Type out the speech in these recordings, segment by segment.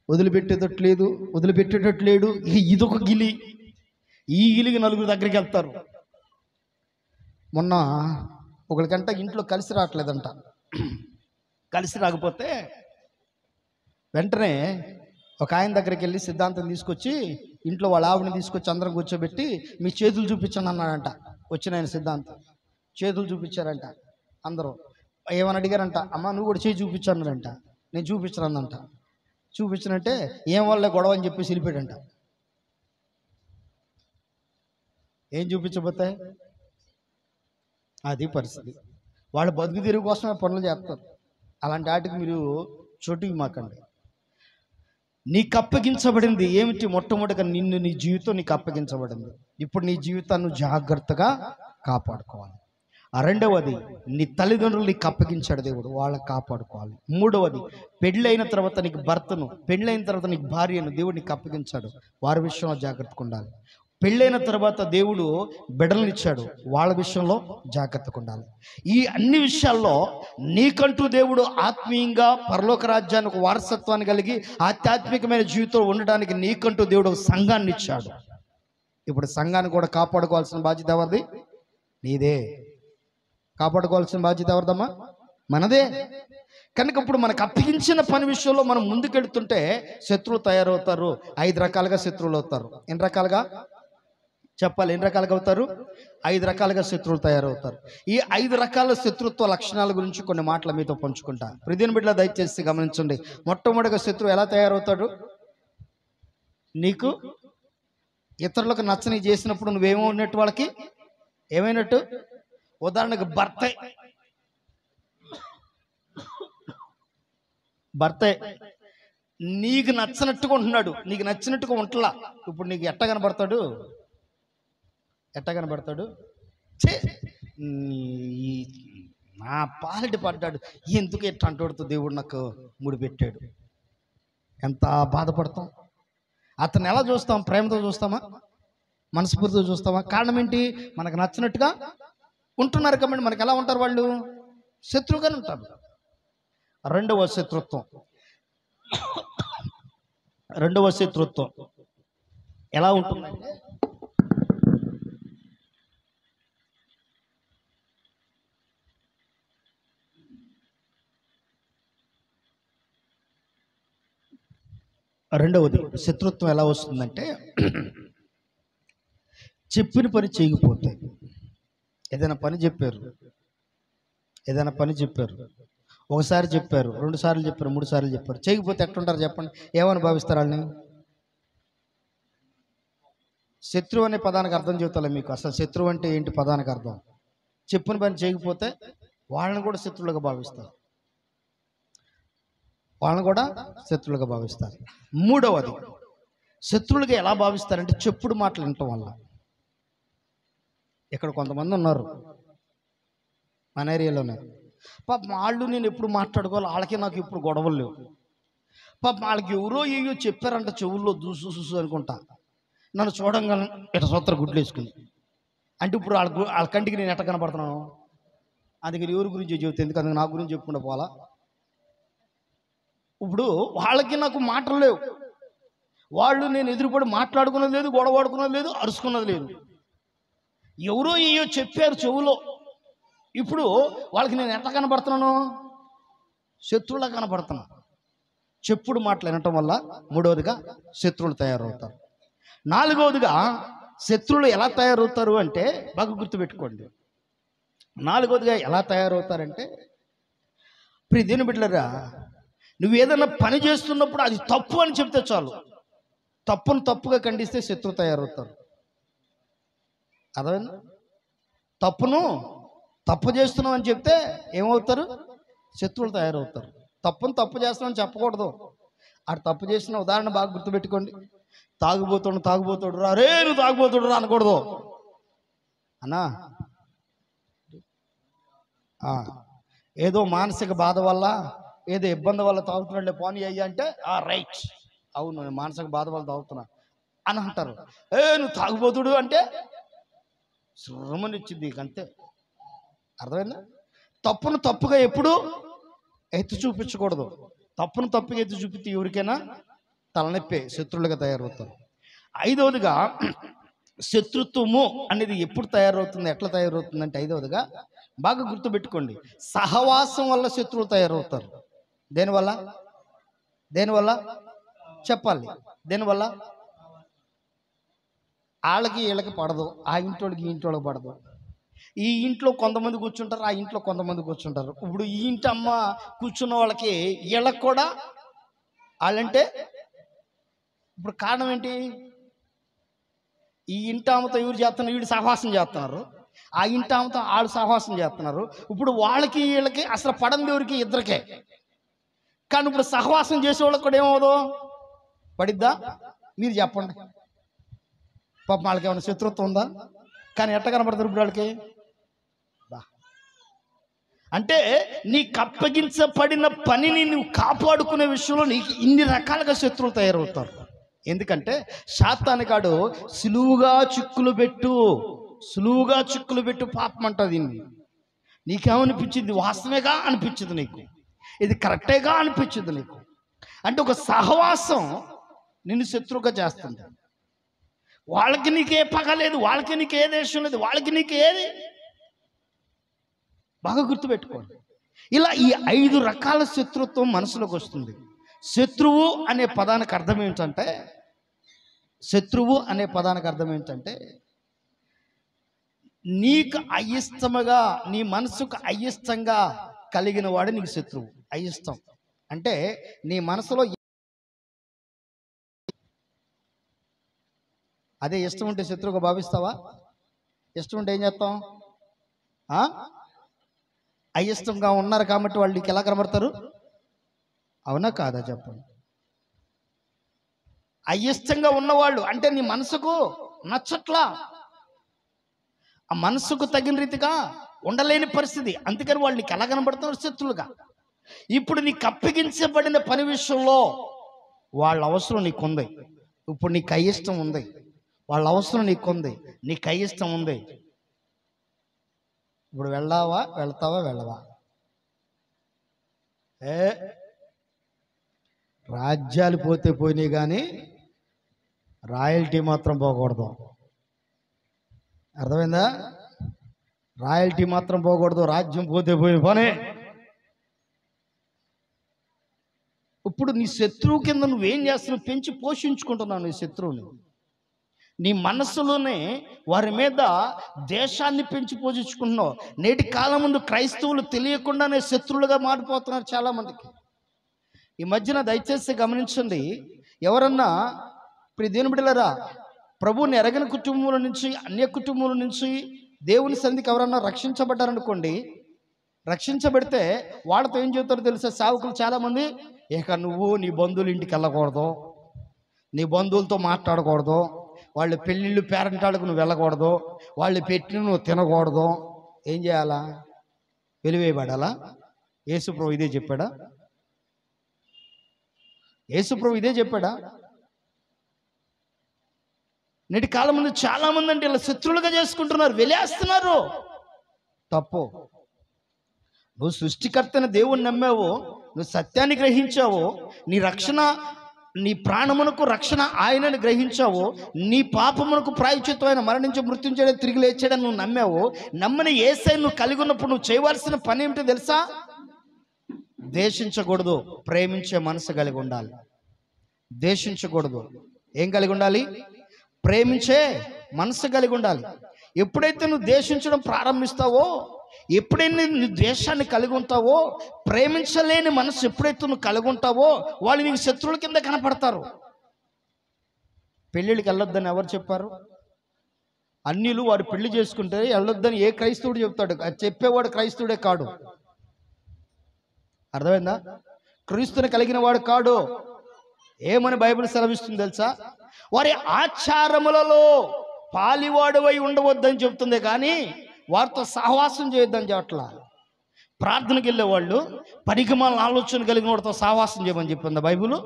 వదిలిపెట్టేటట్లేదు, వదిలిపెట్టేటట్లేడు. ఇదొక గిలి. ఈ గిలికి నలుగురు దగ్గరికి వెళ్తారు. మొన్న ఒకరికంట ఇంట్లో కలిసి రావట్లేదంట. కలిసి రాకపోతే వెంటనే ఒక ఆయన దగ్గరికి వెళ్ళి సిద్ధాంతం తీసుకొచ్చి ఇంట్లో వాళ్ళ ఆవిడని తీసుకొచ్చి అందరం కూర్చోబెట్టి మీ చేతులు చూపించండి అన్నాడంట. వచ్చిన ఆయన సిద్ధాంతం చేతులు చూపించారంట. అందరూ ఏమని అడిగారంట, అమ్మ నువ్వు కూడా చేయి చూపించానంట. నేను చూపించరానంట. చూపించనంటే ఏం వాళ్ళే గొడవ అని చెప్పేసి వెళ్ళిపోయాడంట. ఏం చూపించబోతే అది పరిస్థితి. వాళ్ళు బతుకు తీరు కోసమే పనులు చేస్తారు. అలాంటి వాటికి మీరు చోటుకి మాకండి. నీకు అప్పగించబడింది ఏమిటి? మొట్టమొదటిగా నిన్ను, నీ జీవితం నీకు అప్పగించబడింది. ఇప్పుడు నీ జీవితాన్ని జాగ్రత్తగా కాపాడుకోవాలి. రెండవది, నీ తల్లిదండ్రులు నీకు అప్పగించాడు దేవుడు, వాళ్ళని కాపాడుకోవాలి. మూడవది, పెళ్ళైన తర్వాత నీకు భర్తను, పెళ్ళైన తర్వాత నీకు భార్యను దేవుడు నీకు అప్పగించాడు, వారి విషయంలో జాగ్రత్తగా ఉండాలి. పెళ్ళైన తర్వాత దేవుడు బిడ్డలను ఇచ్చాడు, వాళ్ళ విషయంలో జాగ్రత్తగా ఉండాలి. ఈ అన్ని విషయాల్లో నీకంటూ దేవుడు ఆత్మీయంగా పరలోక రాజ్యానికి ఒక వారసత్వాన్ని కలిగి ఆధ్యాత్మికమైన జీవితంలో ఉండడానికి నీకంటూ దేవుడు ఒక సంఘాన్ని ఇచ్చాడు. ఇప్పుడు సంఘాన్ని కూడా కాపాడుకోవాల్సిన బాధ్యత ఎవరిది? నీదే. కాపాడుకోవాల్సిన బాధ్యత ఎవరిదమ్మా? మనదే. కనుక ఇప్పుడు మనకు అప్పగించిన పని విషయంలో మనం ముందుకెళ్తుంటే శత్రువులు తయారవుతారు. 5 రకాలుగా శత్రువులు అవుతారు. ఎన్ని రకాలుగా చెప్పాలి? ఎన్ని రకాలుగా అవుతారు? 5 రకాలుగా శత్రువులు తయారవుతారు. ఈ 5 రకాల శత్రుత్వ లక్షణాల గురించి కొన్ని మాటలు మీతో పంచుకుంటా. ప్రియమైన బిడ్డలు దయచేసి గమనించండి. మొట్టమొదటిగా శత్రువు ఎలా తయారవుతాడు? నీకు ఇతరులకు నచ్చని చేసినప్పుడు నువ్వేమో ఉన్నట్టు వాళ్ళకి ఏమైనట్టు? ఉదాహరణకు భర్తే నీకు నచ్చినట్టుగా ఉంటున్నాడు, నీకు నచ్చినట్టుగా ఉంటలా. ఇప్పుడు నీకు ఎట్ట కనబడతాడు? నా పాలిటి పడ్డాడు, ఎందుకు ఎట్ట అంటాడుతో దేవుడు నాకు ముడి పెట్టాడు. ఎంత బాధపడతాం. అతను ఎలా చూస్తాం? ప్రేమతో చూస్తామా? మనస్ఫూర్తితో చూస్తామా? కారణం ఏంటి? మనకు నచ్చినట్టుగా ఉంటున్నారు కాబట్టి. మనకు ఎలా ఉంటారు వాళ్ళు? శత్రువుగానే ఉంటారు. రెండవ శత్రుత్వం ఎలా ఉంటుందంటే, రెండవది శత్రుత్వం ఎలా వస్తుందంటే, చెప్పిన పని చేయకపోతే, ఏదైనా పని చెప్పారు, ఒకసారి చెప్పారు, 2 సార్లు చెప్పారు, 3 సార్లు చెప్పారు, చేయకపోతే ఎట్లుంటారు చెప్పండి? ఏమని భావిస్తారు వాళ్ళని? శత్రువు అనే పదానికి అర్థం చెబుతా మీకు. అసలు శత్రువు అంటే ఏంటి పదానికి అర్థం? చెప్పిన పని చేయకపోతే వాళ్ళని కూడా శత్రువులుగా భావిస్తారు. మూడవది, శత్రువులుగా ఎలా భావిస్తారంటే చెప్పుడు మాటలు వినటం వల్ల. ఇక్కడ కొంతమంది ఉన్నారు మన ఏరియాలోనే, పాపం వాళ్ళు నేను ఎప్పుడు మాట్లాడుకోవాలి, వాళ్ళకి నాకు ఇప్పుడు గొడవలు లేవు. పాపం వాళ్ళకి ఎవరో ఏయో చెప్పారంట చెవుల్లో దూసు అనుకుంటా, నన్ను చూడంగానే ఇట్లా సొత్తర గుడ్లు వేసుకుని. అంటే ఇప్పుడు వాళ్ళ కంటికి నేను ఎట్ట కనపడుతున్నాను? అందుకని ఎవరి గురించి చెబుతా, ఎందుకు అందుకు నా గురించి చెప్పుకుంటూ పోవాలా? ఇప్పుడు వాళ్ళకి నాకు మాటలు లేవు, వాళ్ళు నేను ఎదురుపడి మాట్లాడుకున్నది లేదు, గొడవ ఆడుకున్నది లేదు, అరుచుకున్నది లేదు. ఎవరో ఏయో చెప్పారు చెవులో. ఇప్పుడు వాళ్ళకి నేను ఎట్లా కనబడుతున్నాను? శత్రువులా కనబడుతున్నా. చెప్పుడు మాటలు వినటం వల్ల మూడవదిగా శత్రువులు తయారవుతారు. నాలుగవదిగా శత్రువులు ఎలా తయారవుతారు అంటే, బాగా గుర్తుపెట్టుకోండి. నాలుగవదిగా ఎలా తయారవుతారంటే, ప్రియ దేవుని బిడ్డలారా, నువ్వు ఏదైనా పని చేస్తున్నప్పుడు అది తప్పు అని చెప్తే చాలు, తప్పును తప్పుగా ఖండిస్తే శత్రువు తయారవుతారు. అర్థమైందా? తప్పును తప్పు చేస్తున్నావు అని చెప్తే ఏమవుతారు? శత్రువులు తయారవుతారు. తప్పును తప్పు చేస్తున్నామని చెప్పకూడదు. ఆడు తప్పు చేసిన ఉదాహరణ బాగా గుర్తుపెట్టుకోండి. తాగుబోతాడు రా, రే నువ్వు తాగుబోతాడు రా అనకూడదు. అన్నా ఏదో మానసిక బాధ వల్ల, ఏదో ఇబ్బంది వల్ల తాగుతున్నాడులే పోనీ అయ్యా అంటే, రైట్, అవును నేను మానసిక బాధ వల్ల తాగుతున్నా అని అంటారు. నువ్వు తాగుబోతుడు అంటే శ్రమనిచ్చింది అంతే. అర్థమైందా? తప్పును తప్పుగా ఎప్పుడు ఎత్తి చూపించకూడదు. తప్పును తప్పుగా ఎత్తి చూపితే ఎవరికైనా తలనొప్పే, శత్రువులుగా తయారవుతారు. ఐదవదిగా శత్రుత్వము అనేది ఎప్పుడు తయారవుతుంది, ఎట్లా తయారవుతుంది అంటే, ఐదవదిగా బాగా గుర్తుపెట్టుకోండి, సహవాసం వల్ల శత్రువులు తయారవుతారు. దేనివల్ల? దేనివల్ల చెప్పాలి? దేనివల్ల? వాళ్ళకి వీళ్ళకి పడదు, ఆ ఇంటోళ్ళకి ఈ ఇంటోళ్ళకి పడదు. ఈ ఇంట్లో కొంతమంది కూర్చుంటారు, ఆ ఇంట్లో కొంతమంది కూర్చుంటారు. ఇప్పుడు ఈ ఇంటి అమ్మ కూర్చున్న వాళ్ళకి వీళ్ళకి కూడా వాళ్ళంటే ఇప్పుడు కారణం ఏంటి? ఈ ఇంటి ఆమెతో ఎవరు చేస్తున్నారు? వీడు సహవాసం చేస్తున్నారు. ఆ ఇంటి ఆమెతో వాళ్ళు సహవాసం చేస్తున్నారు. ఇప్పుడు వాళ్ళకి వీళ్ళకి అసలు పడంది ఎవరికి? ఇద్దరికే. కానీ ఇప్పుడు సహవాసం చేసే వాళ్ళకి కూడా ఏమవుదు? పడిద్దా? మీరు చెప్పండి. పాప వాళ్ళకి ఏమైనా శత్రుత్వం ఉందా? కానీ ఎట్ట కనపడతారు ఇప్పుడు వాళ్ళకి? అంటే నీకు అప్పగించబడిన పనిని నువ్వు కాపాడుకునే విషయంలో నీకు ఇన్ని రకాలుగా శత్రువులు తయారవుతారు. ఎందుకంటే సాతానుగాడు సులువుగా చిక్కులు పెట్టు పాపం అంట. దీన్ని నీకేమనిపించింది? వాస్తవేగా అనిపించింది నీకు, ఇది కరెక్టేగా అనిపించింది నీకు. అంటే ఒక సహవాసం నిన్ను శత్రువుగా చేస్తుంది. వాళ్ళకి నీకే పగ లేదు, వాళ్ళకి నీకు ఏ దేశం లేదు, వాళ్ళకి నీకు ఏది. బాగా గుర్తుపెట్టుకోండి. ఇలా ఈ 5 రకాల శత్రుత్వం మనసులోకి వస్తుంది. శత్రువు అనే పదానికి అర్థం ఏంటంటే నీకు అయిష్టముగా, నీ మనసుకు అయిష్టంగా కలిగిన వాడు నీకు శత్రువు. అయిష్టం అంటే నీ మనసులో అదే ఇష్టం ఉంటే శత్రువుగా భావిస్తావా? ఇష్టం ఉంటే ఏం చేస్తాం? అయిష్టంగా ఉన్నారు కాబట్టి వాళ్ళు నీకు ఎలా కనబడతారు? అవునా కాదా చెప్పండి? అయిష్టంగా ఉన్నవాళ్ళు అంటే నీ మనసుకు నచ్చట్లా, ఆ మనసుకు తగిన రీతిగా ఉండలేని పరిస్థితి. అందుకని వాళ్ళు నీకు ఎలా కనబడతారు? శత్రువులుగా. ఇప్పుడు నీకు అప్పగించబడిన పని విషయంలో వాళ్ళ అవసరం నీకుంది. ఇప్పుడు నీకు అయిష్టం ఉంది, వాళ్ళ అవసరం నీకుంది, నీకు అయిష్టం ఉంది. ఇప్పుడు వెళ్తావా వెళ్ళవా? రాజ్యాలు పోతే పోయినాయి కానీ రాయల్టీ మాత్రం పోకూడదు. అర్థమైందా? రాయల్టీ మాత్రం పోకూడదు. రాజ్యం పోతే పోయిన పనే. ఇప్పుడు నీ శత్రువు కింద నువ్వేం చేస్తున్నావు? పెంచి పోషించుకుంటున్నావు నీ శత్రువుని. నీ మనస్సులోనే వారి మీద దేశాన్ని పెంచి పోషించుకుంటున్నావు. నేటి కాలం ముందు క్రైస్తవులు తెలియకుండానే శత్రువులుగా మారిపోతున్నారు చాలామందికి. ఈ మధ్యన దయచేసి గమనించండి, ఎవరన్నా ఇప్పుడు దేవుని బిడ్డలారా, ప్రభువుని ఎరగని కుటుంబముల నుంచి, అన్య కుటుంబముల నుంచి దేవుని సన్నిధికి ఎవరన్నా రక్షించబడ్డారనుకోండి, రక్షించబడితే వాళ్ళతో ఏం చెబుతారో తెలుసా? సేవకులు చాలామంది, ఇక నువ్వు నీ బంధువుల ఇంటికి వెళ్ళకూడదు, నీ బంధువులతో మాట్లాడకూడదు, వాళ్ళు పెళ్ళిళ్ళు పేరంటాళ్ళకు నువ్వు వెళ్ళకూడదు, వాళ్ళు పెట్టిన నువ్వు తినకూడదు. ఏం చేయాలా? వెలివేయబడాలా? యేసుప్రభు ఇదే చెప్పాడా? యేసుప్రభు ఇదే చెప్పాడా? నేటి కాలం ముందు చాలా మంది అంటే ఇలా శత్రువులుగా చేసుకుంటున్నారు, వెలేస్తున్నారు. తప్పు. నువ్వు సృష్టికర్తని దేవుణ్ణి నమ్మావు, నువ్వు సత్యాన్ని గ్రహించావు, నీ రక్షణ, నీ ప్రాణమునకు రక్షణ ఆయనని గ్రహించావు, నీ పాపమునకు ప్రాయశ్చిత్తమైన మరణించి మృత్యుంచడం తిరిగి లేచాడని నువ్వు నమ్మావు. నమ్మని యేసయ్యను నువ్వు కలిగి ఉన్నప్పుడు నువ్వు చేయవలసిన పని ఏమిటో తెలుసా? ద్వేషించకూడదు, ప్రేమించే మనసు కలిగి ఉండాలి. ద్వేషించకూడదు, ఏం కలిగి ఉండాలి? ప్రేమించే మనసు కలిగి ఉండాలి. ఎప్పుడైతే నువ్వు ద్వేషించడం ప్రారంభిస్తావో, ఎప్పుడైతే నువ్వు ద్వేషాన్ని కలిగి ఉంటావో, ప్రేమించలేని మనసు ఎప్పుడైతే నువ్వు కలిగి ఉంటావో, వాళ్ళు నీకు శత్రువుల కింద కనపడతారు. పెళ్ళిళ్ళకి వెళ్ళొద్దని ఎవరు చెప్పారు? అన్యులు వారు పెళ్లి చేసుకుంటే వెళ్ళొద్దని ఏ క్రైస్తవుడు చెప్తాడు? అది చెప్పేవాడు క్రైస్తవుడే కాడు. అర్థమైందా? క్రీస్తుని కలిగిన వాడు కాడు. ఏమని బైబిల్ సెలవిస్తుంది తెలుసా? వారి ఆచారములలో పాలివాడువై ఉండవద్దని చెప్తుంది, కానీ వారితో సహవాసం చేయొద్దని చెప్పట్లా. ప్రార్థనకి వెళ్ళేవాళ్ళు పరిగమాల ఆలోచన కలిగిన వాడితో సహవాసం చేయమని చెప్పింది బైబిల్.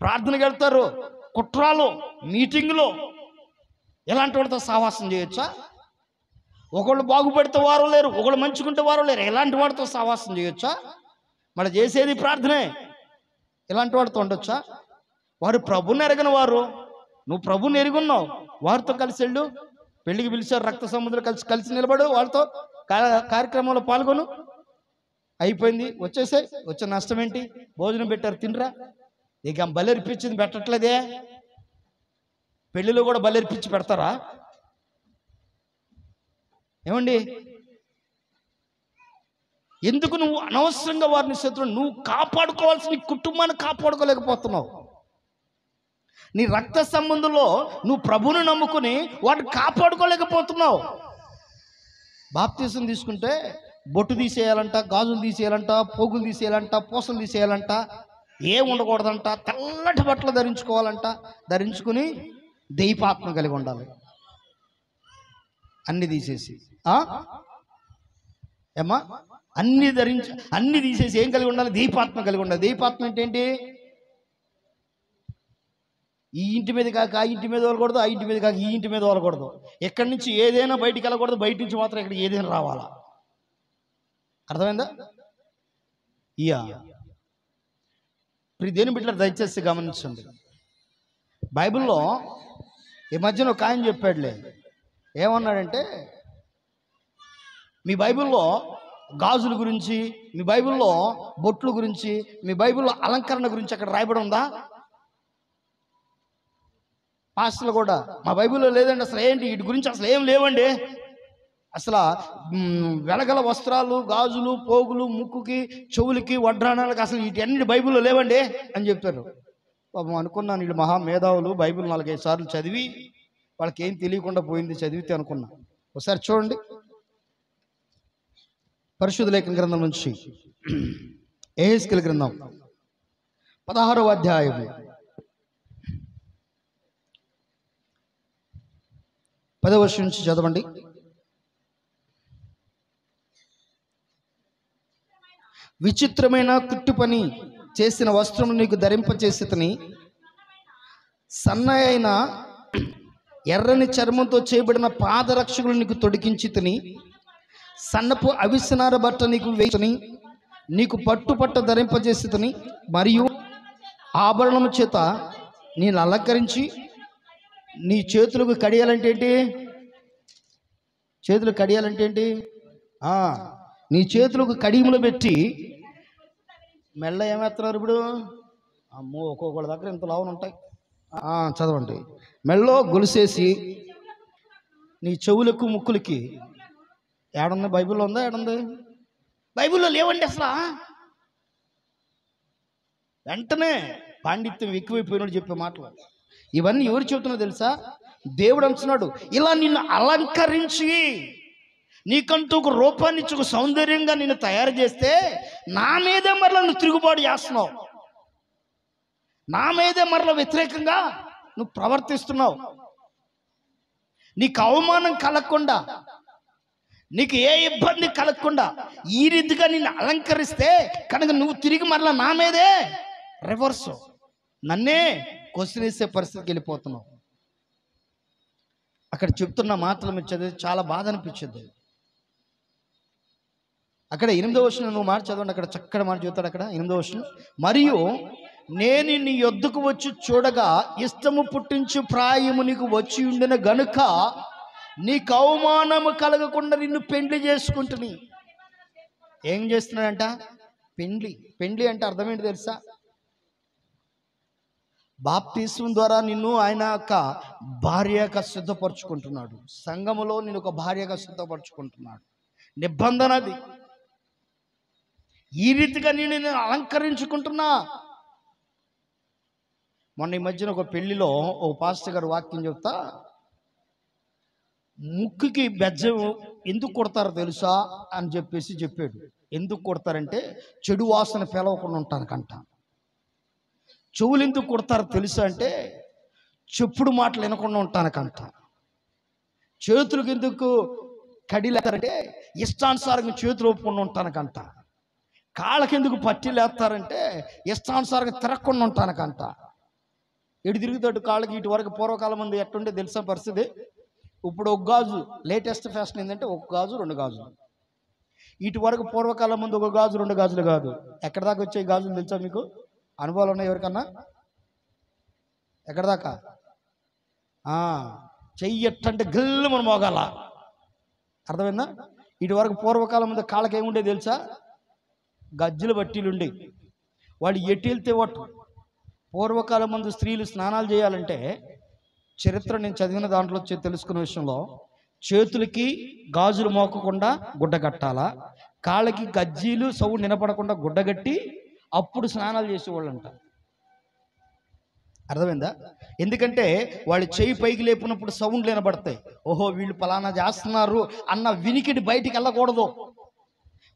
ప్రార్థనకి వెళ్తారు, కుట్రాలు, మీటింగులో ఎలాంటి వాడితో సహవాసం చేయొచ్చా? ఒకళ్ళు బాగుపడితే వారు లేరు, ఒకళ్ళు మంచుకుంటే వారు లేరు, ఎలాంటి వాడితో సహవాసం చేయొచ్చా? మళ్ళీ చేసేది ప్రార్థనే, ఇలాంటి వాడితో ఉండొచ్చా? వారు ప్రభుని ఎరగని వారు, నువ్వు ప్రభుని ఎరుగున్నావు, వారితో కలిసి వెళ్ళు. పెళ్లికి పిలిచారు, రక్త సంబంధులు కలిసి కలిసి నిలబడు, వాళ్ళతో కార్యక్రమంలో పాల్గొను. అయిపోయింది, వచ్చేసాయి. వచ్చే నష్టం ఏంటి? భోజనం పెట్టారు, తినరా. ఇక బలెర్పించింది పెట్టట్లేదే. పెళ్లిలో కూడా బలెర్పించి పెడతారా ఏమండి? ఎందుకు నువ్వు అనవసరంగా వారిని శత్రువు? నువ్వు కాపాడుకోవాల్సిన నీ కుటుంబాన్ని కాపాడుకోలేకపోతున్నావు. నీ రక్త సంబంధంలో నువ్వు ప్రభువుని నమ్ముకుని వాటిని కాపాడుకోలేకపోతున్నావు. బాప్తీసం తీసుకుంటే బొట్టు తీసేయాలంట, గాజులు తీసేయాలంట, పోగులు తీసేయాలంట, పూసలు తీసేయాలంట, ఏం ఉండకూడదంట, తెల్లటి బట్టలు ధరించుకోవాలంట. ధరించుకుని దైవాత్మ కలిగి ఉండాలి. అన్ని తీసేసి ఏమ్మా అన్ని తీసేసి ఏం కలిగి ఉండాలి? దైవాత్మ కలిగి ఉండాలి. దైవాత్మ అంటే ఏంటి? ఈ ఇంటి మీద కాక ఆ ఇంటి మీద వాళ్ళకూడదు, ఆ ఇంటి మీద కాక ఈ ఇంటి మీద వాళ్ళకూడదు. ఎక్కడి నుంచి ఏదైనా బయటికి వెళ్ళకూడదు, బయట నుంచి మాత్రం ఇక్కడ ఏదైనా రావాలా. అర్థమైందా? ఇప్పుడు దేని బిడ్డలు దయచేసి గమనించండి. బైబిల్లో ఈ మధ్యన ఒక ఆయన చెప్పాడులే, ఏమన్నాడంటే, మీ బైబిల్లో గాజుల గురించి, మీ బైబిల్లో బొట్లు గురించి, మీ బైబిల్లో అలంకరణ గురించి అక్కడ రాయబడి ఉందా? పాస్టర్లు కూడా, మా బైబిల్లో లేదండి, అసలు ఏంటి వీటి గురించి అసలు ఏం లేవండి, అసలు వెలగల వస్త్రాలు, గాజులు, పోగులు, ముక్కుకి, చెవులకి, వడ్రాణాలకు అసలు వీటన్ని బైబిల్లో లేవండి అని చెప్పారు. పాపం అనుకున్నాను, వీళ్ళు మహా మేధావులు, బైబిల్ 4-5 సార్లు చదివి వాళ్ళకి ఏం తెలియకుండా పోయింది చదివితే అనుకున్నా. ఒకసారి చూడండి, పరిశుద్ధ లేఖన గ్రంథం నుంచి యెహెజ్కేలు గ్రంథం 16వ అధ్యాయం 10వ వచనం నుంచి చదవండి. విచిత్రమైన కుట్టు పని చేసిన వస్త్రము నీకు ధరింపచేసితిని, సన్నయైన ఎర్రని చర్మంతో చేయబడిన పాదరక్షకులు నీకు తొడిగించితిని, సన్నపు అవిసనార బట్ట నీకు వేసితిని, నీకు పట్టుపట్ట ధరింపజేసితిని, మరియు ఆభరణము చేత నేను అలంకరించి, నీ చేతులకు కడియాలంటే ఏంటి? చేతులకు కడియాలంటే ఏంటి? నీ చేతులకు కడియములు పెట్టి, మెల్ల ఏమేస్తున్నారు ఇప్పుడు? అమ్మో, ఒక్కొక్కళ్ళ దగ్గర ఇంత లావులు ఉంటాయి. చదవండి. మెల్లో గొలుసేసి నీ చెవులకు ముక్కులకి. ఏడుంది? బైబిల్లో ఉందా? ఏడుంది? బైబిల్లో లేవండి అసలు. వెంటనే పాండిత్యం ఎక్కువైపోయినాడు చెప్పే మాటలు. ఇవన్నీ ఎవరు చెబుతున్నా తెలుసా? దేవుడు అంటున్నాడు, ఇలా నిన్ను అలంకరించి, నీకంటూ ఒక రూపాన్ని ఇచ్చి, ఒక సౌందర్యంగా నిన్ను తయారు చేస్తే, నా మీదే మరలా నువ్వు తిరుగుబాటు చేస్తున్నావు, నా మీదే మరలా వ్యతిరేకంగా నువ్వు ప్రవర్తిస్తున్నావు. నీకు అవమానం కలగకుండా, నీకు ఏ ఇబ్బంది కలగకుండా ఈ రీతిగా నిన్ను అలంకరిస్తే కనుక నువ్వు తిరిగి మరలా నా మీదే రివర్స్, నన్నే క్వశ్చన్ వేసే పరిస్థితికి వెళ్ళిపోతున్నావు. అక్కడ చెప్తున్న మాటలు మీరు చదివి చాలా బాధ అనిపించింది. అక్కడ 8వ వచనం నువ్వు మాట చదవండి. అక్కడ చక్కటి మాట చెబుతాడు. అక్కడ 8వ వచనం, మరియు నేను నీ యొద్దకు వచ్చి చూడగా ఇష్టము పుట్టించు ప్రాయము నీకు వచ్చి ఉండిన గనుక నీకు అవమానము కలగకుండా నిన్ను పెండ్లి చేసుకుంటుని. ఏం చేస్తున్నాడంట? పెండ్లి అంటే అర్థమేంటి తెలుసా? బాప్తిస్మం ద్వారా నిన్ను ఆయన యొక్క భార్యగా సిద్ధపరచుకుంటున్నాడు. సంఘములో నేను ఒక భార్యగా సిద్ధపరచుకుంటున్నాడు. నిబంధన అది. ఈ రీతిగా నేను అలంకరించుకుంటున్నా. మొన్న ఈ మధ్యన ఒక పెళ్లిలో ఒక పాస్టర్ గారు వాక్యం చెప్తా, ముక్కుకి బెజ్జం ఎందుకు కొడతారో తెలుసా అని చెప్పేసి చెప్పాడు. ఎందుకు కొడతారంటే చెడు వాసన పెలవకుండా ఉంటానికంట. చెవులు ఎందుకు కొడతారో తెలుసా అంటే చెప్పుడు మాటలు వినకుండా ఉంటానికంట. చేతులకు ఎందుకు కడిలేస్తారంటే ఇష్టానుసారంగా చేతులు ఒప్పుకుండా ఉంటానికంట. కాళ్ళకి ఎందుకు పట్టీలేస్తారంటే ఇష్టానుసారంగా తిరగకుండా ఉంటానికంట. ఎటు తిరుగుతాడు కాళ్ళకి. ఇటు వరకు పూర్వకాలం ముందు ఎట్టుంటే తెలుసా పరిస్థితి? ఇప్పుడు ఒక గాజు, లేటెస్ట్ ఫ్యాషన్ ఏంటంటే ఒక గాజు 2 గాజులు. ఇటు వరకు పూర్వకాలం ముందు ఒక గాజు 2 గాజులు కాదు. ఎక్కడి దాకా వచ్చే గాజులు తెలుసా మీకు? అనుభవాలు ఉన్నాయి ఎవరికన్నా? ఎక్కడ దాకా? చెయ్యి ఎట్టంటే గల్లు మనం మోగాల. అర్థమైందా? ఇటు వరకు పూర్వకాలం ముందు కాళ్ళకి ఏముండే తెలుసా? గజ్జలు బట్టీలుండి వాడు ఎటు వెళ్తే వాటు. పూర్వకాలం ముందు స్త్రీలు స్నానాలు చేయాలంటే చరిత్ర నేను చదివిన దాంట్లో తెలుసుకున్న విషయంలో చేతులకి గాజులు మోకకుండా గుడ్డ కట్టాలా, కాళ్ళకి గజ్జీలు సౌండ్ వినపడకుండా గుడ్డగట్టి అప్పుడు స్నానాలు చేసేవాళ్ళంట. అర్థమైందా? ఎందుకంటే వాళ్ళు చేయి పైకి లేపినప్పుడు సౌండ్లు వినపడతాయి. ఓహో వీళ్ళు పలానా చేస్తున్నారు అన్న వినికిడి బయటికి వెళ్ళకూడదు,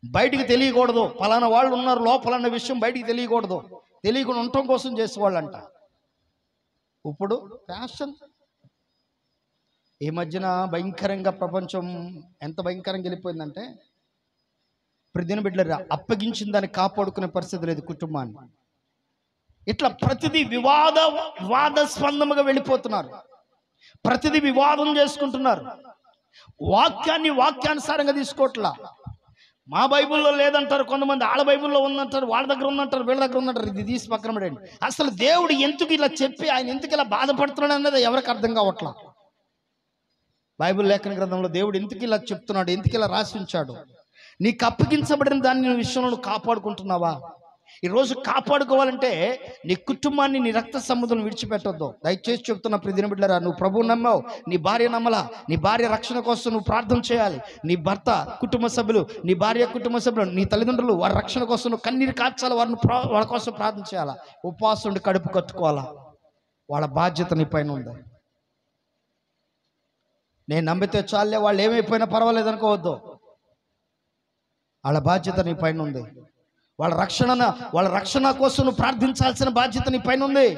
బయటికి తెలియకూడదు. పలానా వాళ్ళు ఉన్నారు లోపల అన్న విషయం బయటికి తెలియకూడదు. తెలియకుండా ఉండటం కోసం చేసేవాళ్ళంట. ఇప్పుడు ఫ్యాషన్. ఈ మధ్యన భయంకరంగా ప్రపంచం ఎంత భయంకరంగా వెళ్ళిపోయిందంటే ప్రతిదిన బిడ్డలు అప్పగించిన దాన్ని కాపాడుకునే పరిస్థితి లేదు కుటుంబాన్ని. ఇట్లా ప్రతిదీ వివాదాస్పందముగా వెళ్ళిపోతున్నారు. ప్రతిదీ వివాదం చేసుకుంటున్నారు. వాక్యాన్ని వాక్యానుసారంగా తీసుకోవట్లా. మా బైబిల్లో లేదంటారు కొంతమంది, వాళ్ళ బైబిల్లో ఉందంటారు, వాళ్ళ దగ్గర ఉందంటారు, వీళ్ళ దగ్గర ఉందంటారు. ఇది తీసి పక్కన పడండి. అసలు దేవుడు ఎందుకు ఇలా చెప్పి ఆయన ఎందుకు ఇలా బాధపడుతున్నాడు అన్నది ఎవరికి అర్థం కావట్లా. బైబిల్ లేఖన గ్రంథంలో దేవుడు ఎందుకు ఇలా చెప్తున్నాడు, ఎందుకు ఇలా రాసి ఉంచాడు? నీకు అప్పగించబడిన దాన్ని విషయంలో నువ్వు కాపాడుకుంటున్నావా? ఈరోజు కాపాడుకోవాలంటే నీ కుటుంబాన్ని, నీ రక్త సంబంధం విడిచిపెట్టొద్దు. దయచేసి చెప్తున్నా ప్రతిదిన బిడ్డలారా, నువ్వు ప్రభువు నమ్మావు, నీ భార్య నమ్మలా, నీ భార్య రక్షణ కోసం నువ్వు ప్రార్థన చేయాలి. నీ భర్త కుటుంబ సభ్యులు, నీ భార్య కుటుంబ సభ్యులు, నీ తల్లిదండ్రులు వారి రక్షణ కోసం నువ్వు కన్నీరు కార్చాలి, వాళ్ళ కోసం ప్రార్థన చేయాలా, ఉపవాసం ఉండి కడుపు కట్టుకోవాలా. వాళ్ళ బాధ్యత నీ పైన ఉంది. నేను నమ్మితే చాలే, వాళ్ళు ఏమైపోయినా పర్వాలేదు అనుకోవద్దు. వాళ్ళ బాధ్యత నీ పైన ఉంది. వాళ్ళ రక్షణ కోసం నువ్వు ప్రార్థించాల్సిన బాధ్యత నీ పైన ఉంది.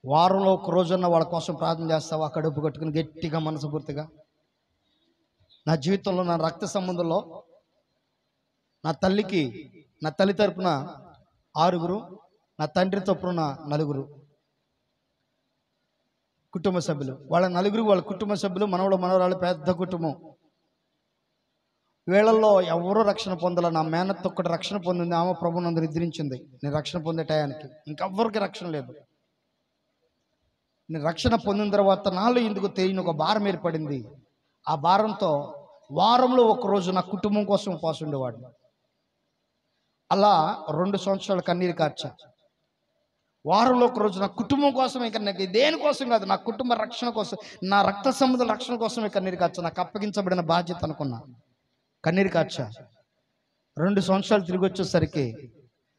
వారంలో ఒక రోజున్న వాళ్ళ కోసం ప్రార్థన చేస్తావా? కడుపు కట్టుకుని గట్టిగా మనస్ఫూర్తిగా. నా జీవితంలో నా రక్త సంబంధంలో నా తల్లి తరపున 6, నా తండ్రి తరపున 4 కుటుంబ సభ్యులు. వాళ్ళ 4 వాళ్ళ కుటుంబ సభ్యులు, మనవడు మనవరాలు, పెద్ద కుటుంబం. వీళ్ళల్లో ఎవరూ రక్షణ పొందాల. నా మేనత్త ఒక్కటి రక్షణ పొందింది. ఆమె ప్రభునందు నిద్రించింది. నేను రక్షణ పొందే టయానికి ఇంకెవ్వరికి రక్షణ లేదు. నేను రక్షణ పొందిన తర్వాత నాలో ఎందుకు తెలియని ఒక భారం ఏర్పడింది. ఆ భారంతో వారంలో ఒకరోజు నా కుటుంబం కోసం ఉపవాసం ఉండేవాడిని. అలా 2 సంవత్సరాలు కన్నీరు కార్చా. వారంలో ఒక రోజు నా కుటుంబం కోసం, ఇక నాకు దేనికోసం కాదు, నా కుటుంబ రక్షణ కోసం, నా రక్త సంబంధ రక్షణ కోసం కన్నీరు కార్చా. నాకు అప్పగించబడిన బాధ్యత అనుకున్నా. కన్నీరు కార్చా. 2 సంవత్సరాలు తిరిగి వచ్చేసరికి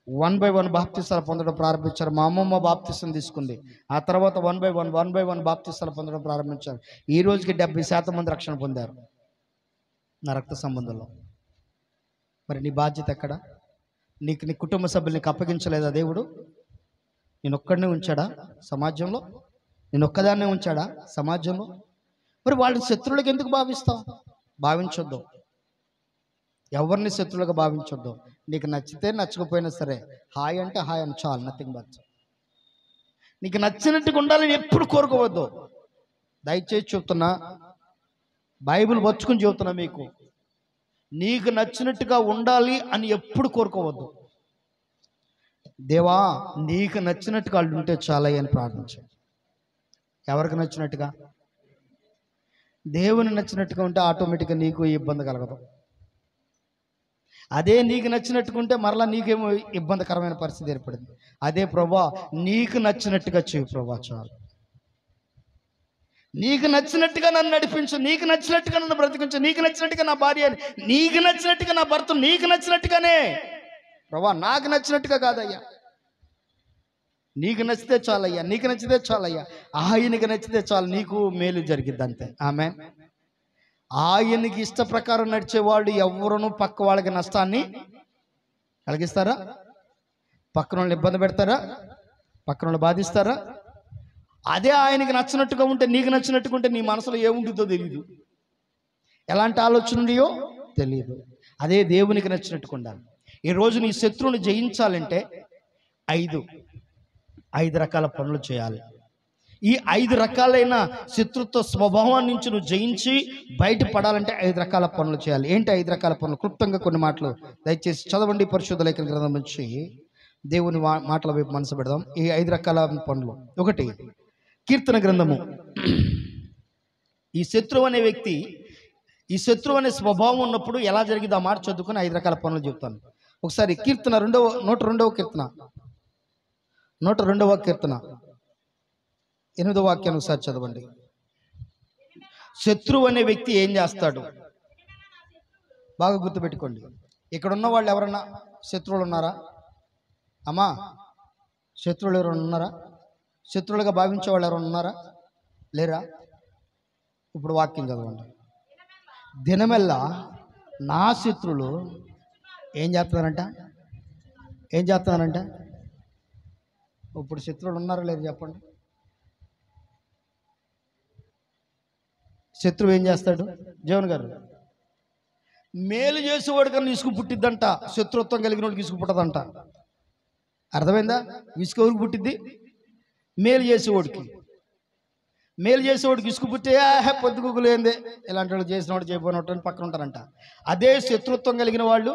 1 by 1 బాప్తిసాలు పొందడం ప్రారంభించారు. మా అమ్మమ్మ బాప్తిసం తీసుకుంది. ఆ తర్వాత 1 by 1 బాప్తిసాలు పొందడం ప్రారంభించారు. ఈ రోజుకి 70% మంది రక్షణ పొందారు నా రక్త సంబంధంలో. మరి నీ బాధ్యత ఎక్కడ? నీ కుటుంబ సభ్యులు నీకు అప్పగించలేదా దేవుడు? నేను ఒక్కడనే ఉంచాడా సమాజంలో? నేను ఒక్కదాన్నే ఉంచాడా సమాజంలో? మరి వాళ్ళని శత్రువులకు ఎందుకు భావిస్తావు? భావించొద్దు. ఎవరిని శత్రువులుగా భావించొద్దు. నీకు నచ్చితే నచ్చకపోయినా సరే హాయ్ అంటే హాయ్ అని చాలు, నథింగ్ బట్. నీకు నచ్చినట్టుగా ఉండాలని ఎప్పుడు కోరుకోవద్దు. దయచేసి చెప్తున్నా, బైబిల్ పచ్చుకుని చెబుతున్నా మీకు, నీకు నచ్చినట్టుగా ఉండాలి అని ఎప్పుడు కోరుకోవద్దు. దేవా నీకు నచ్చినట్టుగా వాళ్ళు ఉంటే చాలయ్య అని ప్రార్థించు. ఎవరికి నచ్చినట్టుగా? దేవుని నచ్చినట్టుగా ఉంటే ఆటోమేటిక్గా నీకు ఇబ్బంది కలగదు. అదే నీకు నచ్చినట్టుగా ఉంటే మరలా నీకేమో ఇబ్బందికరమైన పరిస్థితి ఏర్పడింది. అదే ప్రభా నీకు నచ్చినట్టుగా చేయి ప్రభా, చాలు. నీకు నచ్చినట్టుగా నన్ను నడిపించు, నీకు నచ్చినట్టుగా నన్ను బ్రతికించు, నీకు నచ్చినట్టుగా నా భార్య, నీకు నచ్చినట్టుగా నా భర్త, నీకు నచ్చినట్టుగానే ప్రభా, నాకు నచ్చినట్టుగా కాదయ్యా. నీకు నచ్చితే చాలయ్యా, నీకు నచ్చితే చాలయ్యా, ఆయనకి నచ్చితే చాలు, నీకు మేలు జరిగిద్ది అంతే. ఆమెన్. ఆయనకి ఇష్ట ప్రకారం నడిచేవాళ్ళు ఎవరునూ పక్క వాళ్ళకి నష్టాన్ని కలిగిస్తారా? పక్కన వాళ్ళని ఇబ్బంది పెడతారా? పక్కన వాళ్ళు బాధిస్తారా? అదే ఆయనకి నచ్చినట్టుగా ఉంటే, నీకు నచ్చినట్టుగా ఉంటే నీ మనసులో ఏముంటుందో తెలియదు, ఎలాంటి ఆలోచన ఉన్నాయో తెలియదు. అదే దేవునికి నచ్చినట్టుగా ఉండాలి. ఈరోజు నీ శత్రువుని జయించాలంటే 5 రకాల పనులు చేయాలి. ఈ 5 రకాలైన శత్రుత్వ స్వభావాన్ని నుంచి నువ్వు జయించి బయటపడాలంటే 5 రకాల పనులు చేయాలి. ఏంటి 5 రకాల పనులు? క్లుప్తంగా కొన్ని మాటలు దయచేసి చదవండి పరిశుద్ధ లేఖన గ్రంథం నుంచి దేవుని మాటల వైపు మనసు పెడదాం. ఈ 5 రకాల పనులు. 1, కీర్తన గ్రంథము. ఈ శత్రువు అనే వ్యక్తి, ఈ శత్రువు అనే స్వభావం ఉన్నప్పుడు ఎలా జరిగింది ఆ మాట చదువుకొని 5 రకాల పనులు చెప్తాను. ఒకసారి కీర్తన 102వ కీర్తన, 102వ కీర్తన 8వ వాక్యాన్ని ఒకసారి చదవండి. శత్రువు అనే వ్యక్తి ఏం చేస్తాడు బాగా గుర్తుపెట్టుకోండి. ఇక్కడ ఉన్న వాళ్ళు ఎవరన్నా శత్రువులు ఉన్నారా అమ్మా? శత్రువులు ఎవరైనా ఉన్నారా? శత్రువులుగా భావించే వాళ్ళు ఎవరైనా ఉన్నారా? లేరా? ఇప్పుడు వాక్యం చదవండి. దినమెల్లా నా శత్రువులు ఏం చేస్తున్నారంట? ఇప్పుడు శత్రువులు ఉన్నారా లేదు చెప్పండి. శత్రువు ఏం చేస్తాడు? జీవన్ గారు, మేలు చేసేవాడు కన్నా ఇసుకు పుట్టిద్దంట, శత్రుత్వం కలిగిన వాడికి ఇసుకు పుట్టదంట. అర్థమైందా? ఇసుక ఎవరికి పుట్టిద్ది? మేలు చేసేవాడికి. మేలు చేసేవాడికి ఇసుకు పుట్టే పొద్దుగులు ఏంది ఇలాంటి వాళ్ళు చేసిన వాడు చేయబోయినట్టు పక్కన ఉంటారంట. అదే శత్రుత్వం కలిగిన వాళ్ళు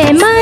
ప్రేమ